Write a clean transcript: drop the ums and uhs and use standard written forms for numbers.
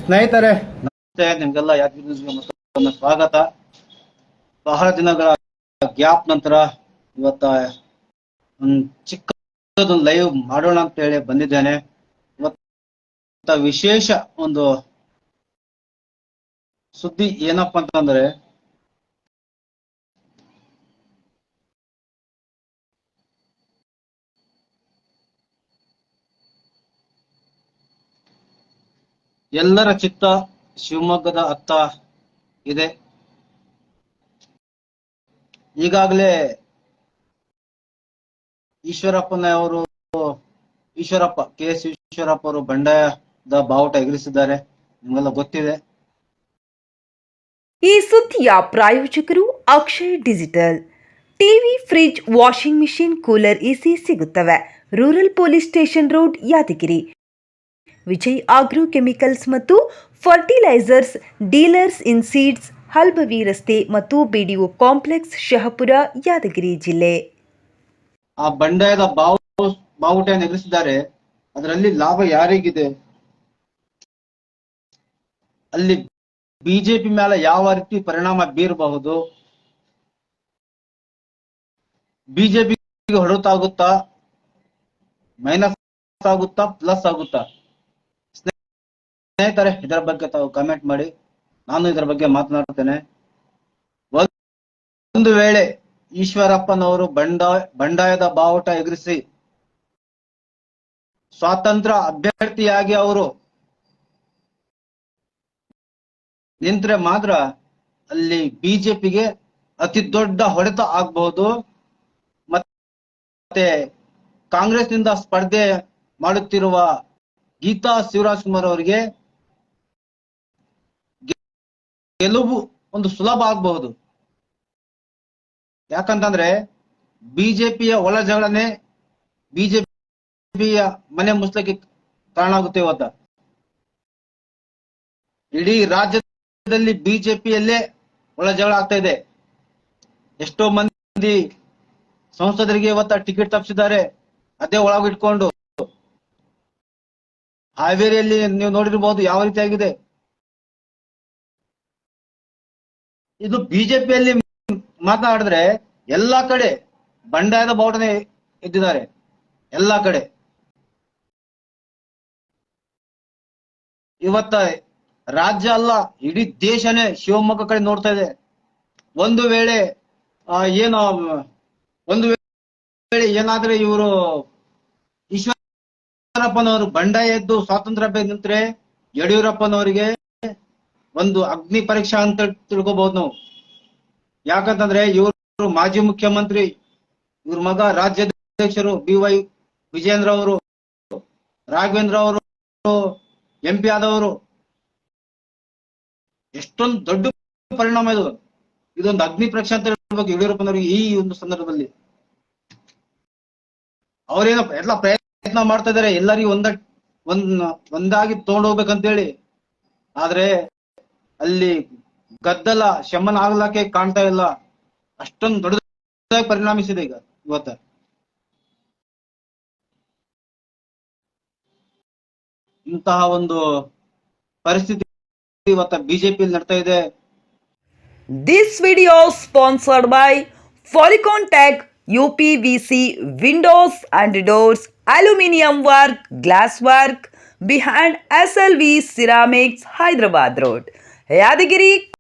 ಸ್ನೇಹಿತರೆ ನಮಸ್ತೆ, ನಿಮ್ಗೆಲ್ಲ ಯಾದಗಿರಿ ನ್ಯೂಸ್ಗೆ ಮತ್ತೊಮ್ಮೆ ಸ್ವಾಗತ. ಬಹಳ ದಿನಗಳ ಗ್ಯಾಪ್ ನಂತರ ಇವತ್ತ ಒಂದು ಚಿಕ್ಕದೊಂದು ಲೈವ್ ಮಾಡೋಣ ಅಂತ ಹೇಳಿ ಬಂದಿದ್ದೇನೆ. ಇವತ್ತ ವಿಶೇಷ ಒಂದು ಸುದ್ದಿ ಏನಪ್ಪಾ ಅಂತಂದ್ರೆ, ಎಲ್ಲರ ಚಿತ್ತ ಶಿವಮೊಗ್ಗದ ಅತ್ತ ಇದೆ. ಈಗಾಗಲೇ ಈಶ್ವರಪ್ಪ ಕೆ.ಎಸ್. ಈಶ್ವರಪ್ಪ ಅವರು ಬಂಡಾಯದ ಬಾವುಟ ಎಗರಿಸಿದ್ದಾರೆ, ನಿಮ್ಗೆಲ್ಲ ಗೊತ್ತಿದೆ. ಈ ಸುದ್ದಿಯ ಪ್ರಾಯೋಜಕರು Akshay digital. TV, fridge, washing machine, cooler, AC ಸಿಗುತ್ತವೆ. Rural police station road, Yadgiri. Vijay agro chemicals ಮತ್ತು ಫರ್ಟಿಲೈಸರ್ಸ್ ಡೀಲರ್ಸ್ ಇನ್ ಸೀಡ್ಸ್, ಹಲ್ಬವಿ ರಸ್ತೆ ಮತ್ತು ಬಿಡಿಒ ಕಾಂಪ್ಲೆಕ್ಸ್, ಶಹಪುರ, ಯಾದಗಿರಿ ಜಿಲ್ಲೆ. ಆ ಬಂಡಾಯದ ಬಾವುಟ ಎಗರಿಸಿದ್ದಾರೆ. ಅದರಲ್ಲಿ ಲಾಭ ಯಾರಿಗಿದೆ? ಅಲ್ಲಿ ಬಿಜೆಪಿ ಮೇಲೆ ಯಾವ ರೀತಿ ಪರಿಣಾಮ ಬೀರಬಹುದು? ಬಿಜೆಪಿ ಹೊರತಾಗುತ್ತಾ, ಮೈನಸ್ ಆಗುತ್ತಾ, ಪ್ಲಸ್ ಆಗುತ್ತಾ? ಸ್ನೇಹಿತರೆ, ಇದರ ಬಗ್ಗೆ ತಾವು ಕಮೆಂಟ್ ಮಾಡಿ. ನಾನು ಇದರ ಬಗ್ಗೆ ಮಾತನಾಡುತ್ತೇನೆ. ಒಂದು ವೇಳೆ ಈಶ್ವರಪ್ಪನವರು ಬಂಡಾಯದ ಬಾವುಟ ಎಗರಿಸಿ ಸ್ವಾತಂತ್ರ್ಯ ಅಭ್ಯರ್ಥಿಯಾಗಿ ಅವರು ನಿಂತ್ರೆ ಮಾತ್ರ ಅಲ್ಲಿ ಬಿಜೆಪಿಗೆ ಅತಿ ದೊಡ್ಡ ಹೊಡೆತ ಆಗಬಹುದು. ಮತ್ತೆ ಕಾಂಗ್ರೆಸ್ನಿಂದ ಸ್ಪರ್ಧೆ ಮಾಡುತ್ತಿರುವ ಗೀತಾ ಶಿವರಾಜಕುಮಾರ್ ಅವರಿಗೆ ಗೆಲುವು ಒಂದು ಸುಲಭ ಆಗಬಹುದು. ಯಾಕಂತಂದ್ರೆ ಬಿಜೆಪಿಯ ಒಳ ಜಗಳನೆ ಬಿಜೆಪಿಯ ಮನೆ ಮುಚ್ಚಲಿಕ್ಕೆ ಕಾರಣ ಆಗುತ್ತೆ. ಇವತ್ತ ಇಡೀ ರಾಜ್ಯದಲ್ಲಿ ಬಿಜೆಪಿಯಲ್ಲೇ ಒಳ ಜಗಳ ಆಗ್ತಾ ಇದೆ. ಎಷ್ಟೋ ಮಂದಿ ಸಂಸದರಿಗೆ ಇವತ್ತ ಟಿಕೆಟ್ ತಪ್ಪಿಸಿದ್ದಾರೆ, ಅದೇ ಒಳಗಿಟ್ಕೊಂಡು. ಹಾವೇರಿಯಲ್ಲಿ ನೀವು ನೋಡಿರ್ಬಹುದು ಯಾವ ರೀತಿ ಆಗಿದೆ. ಇದು ಬಿಜೆಪಿಯಲ್ಲಿ ಮಾತನಾಡಿದ್ರೆ ಎಲ್ಲಾ ಕಡೆ ಬಂಡಾಯದ ಬಾವುಟನೆ ಎದ್ದಿದ್ದಾರೆ, ಎಲ್ಲಾ ಕಡೆ. ಇವತ್ತ ರಾಜ್ಯ ಅಲ್ಲ, ಇಡೀ ದೇಶನೇ ಶಿವಮೊಗ್ಗ ಕಡೆ ನೋಡ್ತಾ ಇದೆ. ಒಂದು ವೇಳೆ ಏನಾದ್ರೆ ಇವರು ಈಶ್ವರಪ್ಪನವರು ಬಂಡಾಯ ಎದ್ದು ಸ್ವಾತಂತ್ರ್ಯ ಬೇಕು ನಿಂತ್ರೆ ಯಡಿಯೂರಪ್ಪನವರಿಗೆ ಒಂದು ಅಗ್ನಿ ಪರೀಕ್ಷಾ ಅಂತ ತಿಳ್ಕೊಬಹುದು ನಾವು. ಯಾಕಂತಂದ್ರೆ ಇವರು ಮಾಜಿ ಮುಖ್ಯಮಂತ್ರಿ, ಇವ್ರ ಮಗ ರಾಜ್ಯಾಧ್ಯಕ್ಷರು ಬಿ.ವೈ. ವಿಜೇಂದ್ರ ಅವರು, ರಾಘವೇಂದ್ರ ಅವರು MP ಆದವರು. ಎಷ್ಟೊಂದು ದೊಡ್ಡ ಪರಿಣಾಮ ಇದು. ಇದೊಂದು ಅಗ್ನಿ ಪರೀಕ್ಷೆ ಅಂತ ಹೇಳ್ಬೇಕು ಯಡಿಯೂರಪ್ಪನವರಿಗೆ. ಈ ಒಂದು ಸಂದರ್ಭದಲ್ಲಿ ಅವರೇನೋ ಎಲ್ಲ ಪ್ರಯತ್ನ ಮಾಡ್ತಾ ಇದಾರೆ, ಎಲ್ಲರಿಗೂ ಒಂದಾಗಿ ತಗೊಂಡೋಗ್ಬೇಕಂತ ಹೇಳಿ. ಆದ್ರೆ ಅಲ್ಲಿ ಗದ್ದಲ ಶಮನ ಆಗ್ಲಕ್ಕೆ ಕಾಣ್ತಾ ಇಲ್ಲ. ಅಷ್ಟೊಂದು ದೊಡ್ಡದಾಗಿ ಪರಿಣಾಮಿಸಿದೆ ಈಗ ಇವತ್ತ. ಇಂತಹ ಒಂದು ಪರಿಸ್ಥಿತಿ ಇವತ್ತ ಬಿಜೆಪಿಯಲ್ಲಿ ನಡ್ತಾ ಇದೆ. This video sponsored by Polycon Tech, UPVC windows and doors, aluminium work, glass work, behind SLV Ceramics, Hyderabad Road, Yadagiri.